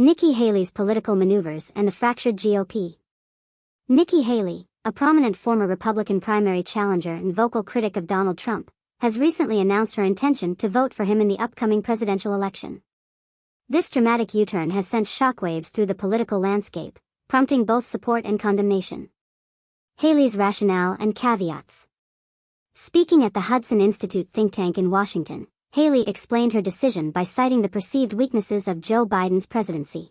Nikki Haley's political maneuvers and the fractured GOP. Nikki Haley, a prominent former Republican primary challenger and vocal critic of Donald Trump, has recently announced her intention to vote for him in the upcoming presidential election. This dramatic U-turn has sent shockwaves through the political landscape, prompting both support and condemnation. Haley's rationale and caveats. Speaking at the Hudson Institute think tank in Washington, Haley explained her decision by citing the perceived weaknesses of Joe Biden's presidency.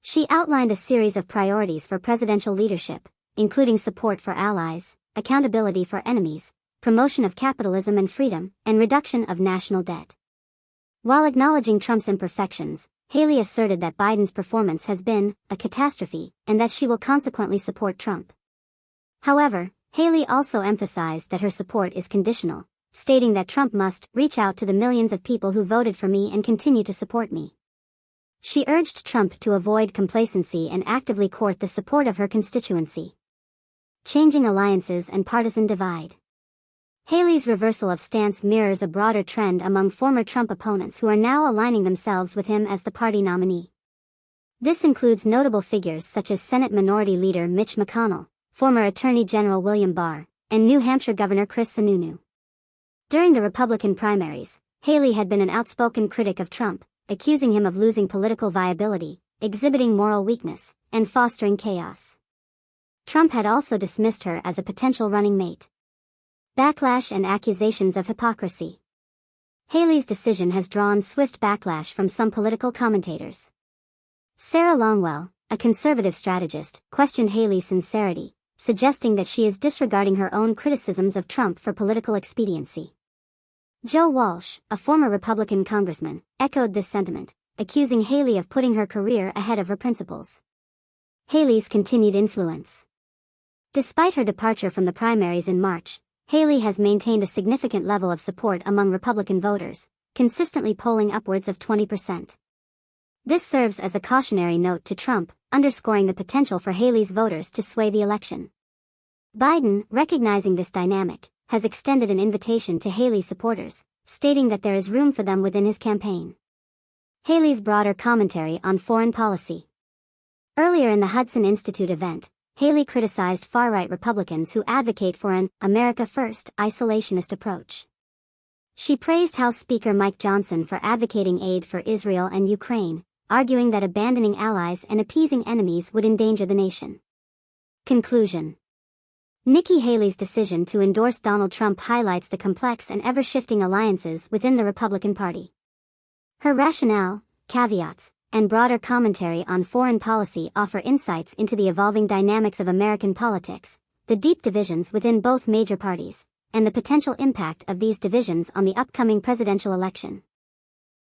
She outlined a series of priorities for presidential leadership, including support for allies, accountability for enemies, promotion of capitalism and freedom, and reduction of national debt. While acknowledging Trump's imperfections, Haley asserted that Biden's performance has been a catastrophe, and that she will consequently support Trump. However, Haley also emphasized that her support is conditional, stating that Trump must reach out to the millions of people who voted for me and continue to support me. She urged Trump to avoid complacency and actively court the support of her constituency. Changing alliances and partisan divide. Haley's reversal of stance mirrors a broader trend among former Trump opponents who are now aligning themselves with him as the party nominee. This includes notable figures such as Senate Minority Leader Mitch McConnell, former Attorney General William Barr, and New Hampshire Governor Chris Sununu. During the Republican primaries, Haley had been an outspoken critic of Trump, accusing him of losing political viability, exhibiting moral weakness, and fostering chaos. Trump had also dismissed her as a potential running mate. Backlash and accusations of hypocrisy. Haley's decision has drawn swift backlash from some political commentators. Sarah Longwell, a conservative strategist, questioned Haley's sincerity, suggesting that she is disregarding her own criticisms of Trump for political expediency. Joe Walsh, a former Republican congressman, echoed this sentiment, accusing Haley of putting her career ahead of her principles. Haley's continued influence. Despite her departure from the primaries in March, Haley has maintained a significant level of support among Republican voters, consistently polling upwards of 20%. This serves as a cautionary note to Trump, underscoring the potential for Haley's voters to sway the election. Biden, recognizing this dynamic, has extended an invitation to Haley's supporters, stating that there is room for them within his campaign. Haley's broader commentary on foreign policy. Earlier in the Hudson Institute event, Haley criticized far-right Republicans who advocate for an America First isolationist approach. She praised House Speaker Mike Johnson for advocating aid for Israel and Ukraine, arguing that abandoning allies and appeasing enemies would endanger the nation. Conclusion. Nikki Haley's decision to endorse Donald Trump highlights the complex and ever-shifting alliances within the Republican Party. Her rationale, caveats, and broader commentary on foreign policy offer insights into the evolving dynamics of American politics, the deep divisions within both major parties, and the potential impact of these divisions on the upcoming presidential election.